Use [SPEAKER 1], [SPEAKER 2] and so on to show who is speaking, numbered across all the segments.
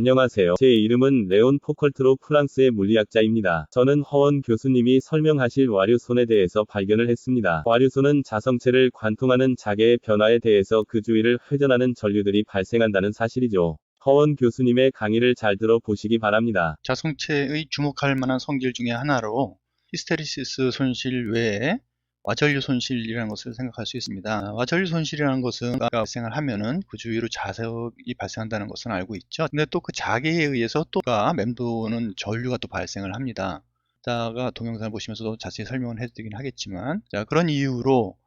[SPEAKER 1] 안녕하세요. 제 이름은 레온 포컬트로 프랑스의 물리학자입니다. 저는 허원 교수님이 설명하실 와류손에 대해서 발견을 했습니다. 와류손은 자성체를 관통하는 자개의 변화에 대해서 그 주위를 회전하는 전류들이 발생한다는 사실이죠. 허원 교수님의 강의를 잘 들어보시기 바랍니다.
[SPEAKER 2] 자성체의 주목할 만한 성질 중에 하나로 히스테리시스 손실 외에 와전류 손실이라는 것을 생각할 수 있습니다. 와전류 손실이라는 것은 발생을 하면은 그 주위로 자석이 발생한다는 것은 알고 있죠. 근데 또 그 자개에 의해서 또가 맴도는 전류가 또 발생을 합니다. 이따가 동영상을 보시면서도 자세히 설명을 해드리긴 하겠지만, 자, 그런 이유로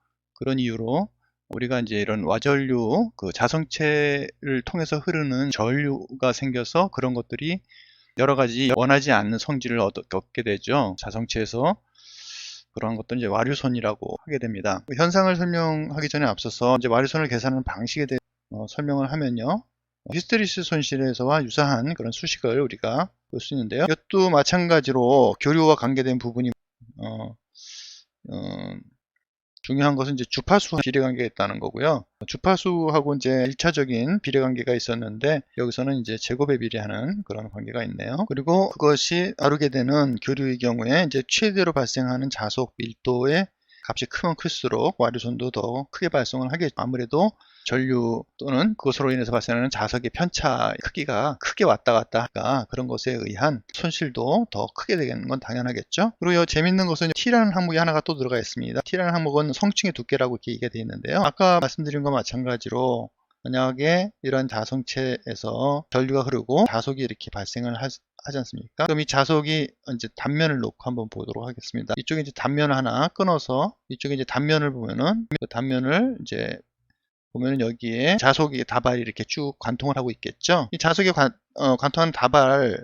[SPEAKER 2] 우리가 이제 이런 와전류, 그 자성체를 통해서 흐르는 전류가 생겨서 그런 것들이 여러 가지 원하지 않는 성질을 얻게 되죠. 자성체에서 그러한 것들은 이제 와류손이라고 하게 됩니다. 현상을 설명하기 전에 앞서서 이제 와류손을 계산하는 방식에 대해 설명을 하면요. 히스테리시스 손실에서와 유사한 그런 수식을 우리가 볼 수 있는데요. 이것도 마찬가지로 교류와 관계된 부분이 중요한 것은 이제 주파수 비례관계가 있다는 거고요. 주파수하고 이제 1차적인 비례관계가 있었는데 여기서는 이제 제곱에 비례하는 그런 관계가 있네요. 그리고 그것이 다르게 되는 교류의 경우에 이제 최대로 발생하는 자속 밀도의 값이 크면 클수록 와류손도 더 크게 발생을 하겠죠. 아무래도 전류 또는 그것으로 인해서 발생하는 자석의 편차 크기가 크게 왔다 갔다 하니까 그런 것에 의한 손실도 더 크게 되는 건 당연하겠죠. 그리고 재밌는 것은 T라는 항목이 하나가 또 들어가 있습니다. T라는 항목은 성층의 두께라고 이렇게 얘기가 되어 있는데요. 아까 말씀드린 것과 마찬가지로 만약에 이런 자성체에서 전류가 흐르고 자속이 이렇게 발생을 하지 않습니까? 그럼 이 자석이 이제 단면을 놓고 한번 보도록 하겠습니다. 이쪽에 이제 단면 하나 끊어서 이쪽에 이제 단면을 보면은 그 단면을 이제 보면은 여기에 자석의 다발이 이렇게 쭉 관통을 하고 있겠죠. 이 자석에 관통하는 다발이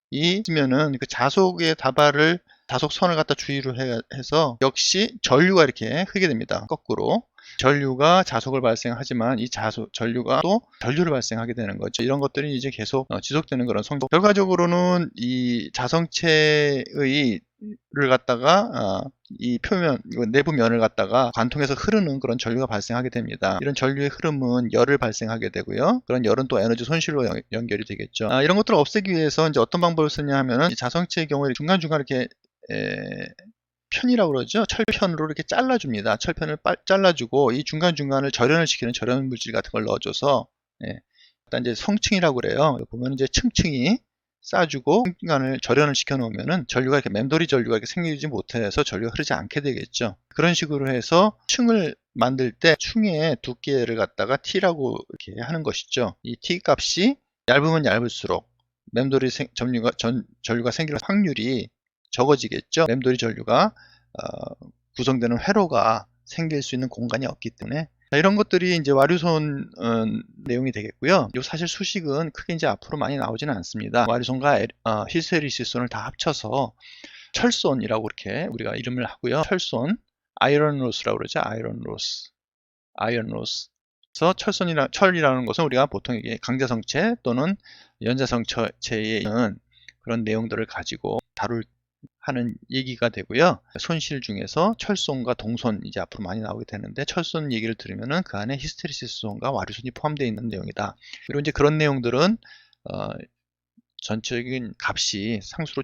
[SPEAKER 2] 있으면은 그 자석의 다발을 자석선을 갖다 주위로 해서 역시 전류가 이렇게 흐르게 됩니다. 거꾸로 전류가 자석을 발생하지만 이 전류가 또 전류를 발생하게 되는 거죠. 이런 것들이 이제 계속 지속되는 그런 성질. 결과적으로는 이 자성체의 를 갖다가 이 표면, 내부 면을 갖다가 관통해서 흐르는 그런 전류가 발생하게 됩니다. 이런 전류의 흐름은 열을 발생하게 되고요. 그런 열은 또 에너지 손실로 연결이 되겠죠. 이런 것들을 없애기 위해서 이제 어떤 방법을 쓰냐 하면은 이 자성체의 경우에 중간중간 이렇게 편이라고 그러죠. 철편으로 이렇게 잘라줍니다. 철편을 잘라주고 이 중간중간을 절연을 시키는 절연 물질 같은 걸 넣어줘서 일단 이제 성층이라고 그래요. 보면 이제 층층이 싸주고 중간을 절연을 시켜 놓으면은 전류가 이렇게 맴돌이 전류가 이렇게 생기지 못해서 전류가 흐르지 않게 되겠죠. 그런 식으로 해서 층을 만들 때 층의 두께를 갖다가 T라고 이렇게 하는 것이죠. 이 T 값이 얇으면 얇을수록 맴돌이 전류가 생길 확률이 적어지겠죠. 맴돌이 전류가 구성되는 회로가 생길 수 있는 공간이 없기 때문에 이런 것들이 이제 와류손 내용이 되겠고요. 요 사실 수식은 크게 이제 앞으로 많이 나오지는 않습니다. 와류손과 히스테리시스손을 다 합쳐서 철손이라고 이렇게 우리가 이름을 하고요. 철손, 아이런 로스라고 그러죠. 아이런 로스. 그래서 철이라는 것은 우리가 보통 이게 강자성체 또는 연자성체에 있는 그런 내용들을 가지고 하는 얘기가 되고요. 손실 중에서 철손과 동손 이제 앞으로 많이 나오게 되는데 주철손 얘기를 들으면은 그 안에 히스테리시스손과 와류손이 포함되어 있는 내용이다. 그리고 이제 그런 내용들은 전체적인 값이 상수로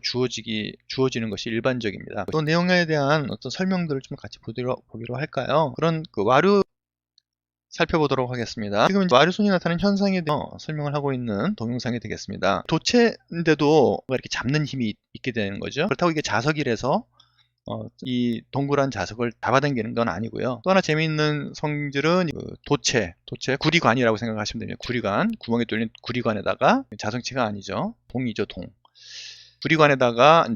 [SPEAKER 2] 주어지는 것이 일반적입니다. 또 내용에 대한 어떤 설명들을 좀 같이 보기로 할까요? 그런 그 와류 살펴보도록 하겠습니다. 지금 와류손이 나타나는 현상에 대해서 설명을 하고 있는 동영상이 되겠습니다. 도체인데도 이렇게 잡는 힘이 있게 되는 거죠. 그렇다고 이게 자석이라서 이 동그란 자석을 잡아당기는 건 아니고요. 또 하나 재미있는 성질은 도체, 구리관이라고 생각하시면 됩니다. 구리관, 구멍에 뚫린 구리관에다가 자성체가 아니죠. 동이죠, 동. 구리관에다가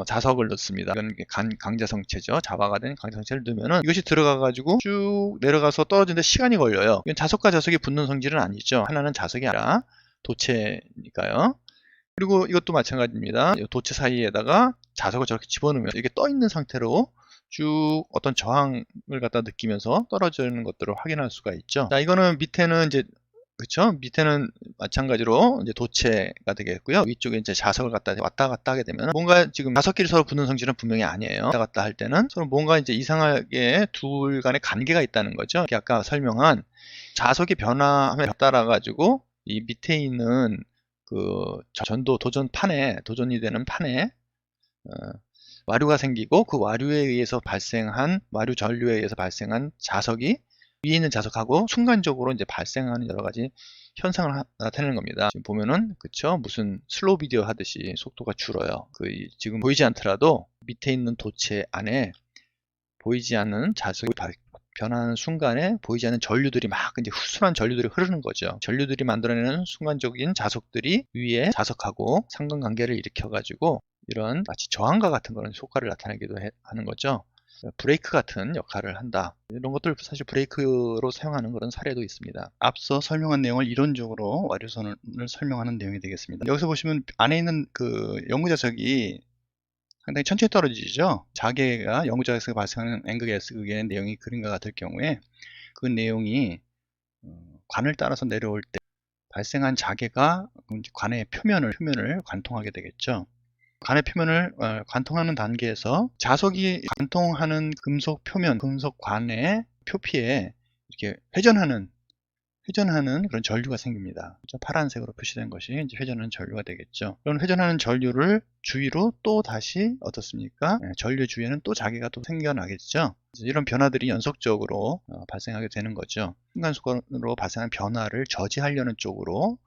[SPEAKER 2] 자석을 넣습니다. 이건 강자성체죠. 자화가 된 강자성체를 넣으면은 이것이 들어가가지고 쭉 내려가서 떨어지는데 시간이 걸려요. 이건 자석과 자석이 붙는 성질은 아니죠. 하나는 자석이 아니라 도체니까요. 그리고 이것도 마찬가지입니다. 도체 사이에다가 자석을 저렇게 집어넣으면 이렇게 떠 있는 상태로 쭉 어떤 저항을 갖다 느끼면서 떨어지는 것들을 확인할 수가 있죠. 자, 이거는 밑에는 이제 그렇죠? 밑에는 마찬가지로 이제 도체가 되겠고요. 위쪽에 이제 자석을 갖다 왔다 갔다 하게 되면 뭔가 지금 자석끼리 서로 붙는 성질은 분명히 아니에요. 왔다 갔다 할 때는 서로 뭔가 이제 이상하게 둘 간의 관계가 있다는 거죠. 이렇게 아까 설명한 자석이 변화함에 따라 가지고 이 밑에 있는 그 전도 도전이 되는 판에 와류가 생기고 그 와류에 의해서 발생한 와류 전류에 의해서 발생한 자석이 위에 있는 자석하고 순간적으로 이제 발생하는 여러 가지 현상을 나타내는 겁니다. 지금 보면은 그쵸, 무슨 슬로우 비디오 하듯이 속도가 줄어요. 지금 보이지 않더라도 밑에 있는 도체 안에 보이지 않는 자석이 변하는 순간에 보이지 않는 전류들이 막 이제 순한 전류들이 흐르는 거죠. 전류들이 만들어내는 순간적인 자석들이 위에 자석하고 상관관계를 일으켜 가지고 이런 마치 저항과 같은 그런 효과를 나타내기도 하는 거죠. 브레이크 같은 역할을 한다. 이런 것들 사실 브레이크로 사용하는 그런 사례도 있습니다.
[SPEAKER 3] 앞서 설명한 내용을 이론적으로 와류선을 설명하는 내용이 되겠습니다. 여기서 보시면 안에 있는 그 영구자석이 상당히 천천히 떨어지죠. 자개가 영구자석에서 발생하는 N극 S극의 내용이 그림과 같을 경우에 그 내용이 관을 따라서 내려올 때 발생한 자개가 관의 표면을 관통하게 되겠죠. 관의 표면을 관통하는 단계에서 자석이 관통하는 금속 표면, 금속 관의 표피에 이렇게 회전하는 그런 전류가 생깁니다. 그렇죠? 파란색으로 표시된 것이 이제 회전하는 전류가 되겠죠. 그런 회전하는 전류를 주위로 또 다시 어떻습니까? 전류 주위에는 또 자개가 또 생겨나겠죠. 이런 변화들이 연속적으로 발생하게 되는 거죠. 순간순간으로 발생한 변화를 저지하려는 쪽으로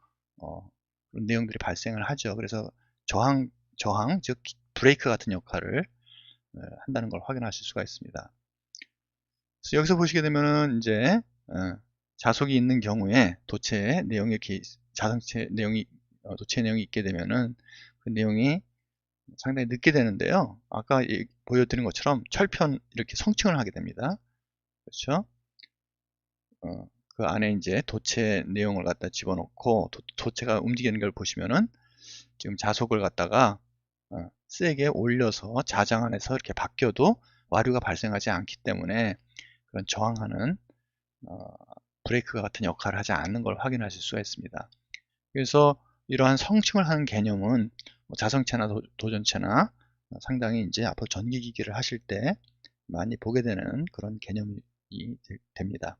[SPEAKER 3] 그런 내용들이 발생을 하죠. 그래서 저항, 즉 브레이크 같은 역할을 한다는 걸 확인하실 수가 있습니다. 그래서 여기서 보시게 되면은 이제 자석이 있는 경우에 도체 내용이 이렇게 도체 내용이 있게 되면은 그 내용이 상당히 늦게 되는데요. 아까 보여드린 것처럼 철편 이렇게 성층을 하게 됩니다. 그렇죠? 그 안에 이제 도체 내용을 갖다 집어넣고 도체가 움직이는 걸 보시면은 지금 자석을 갖다가 세게 올려서 자장 안에서 이렇게 바뀌어도 와류가 발생하지 않기 때문에 그런 저항하는 브레이크가 같은 역할을 하지 않는 걸 확인하실 수가 있습니다. 그래서 이러한 성층을 하는 개념은 자성체나 도전체나 상당히 이제 앞으로 전기기기를 하실 때 많이 보게 되는 그런 개념이 됩니다.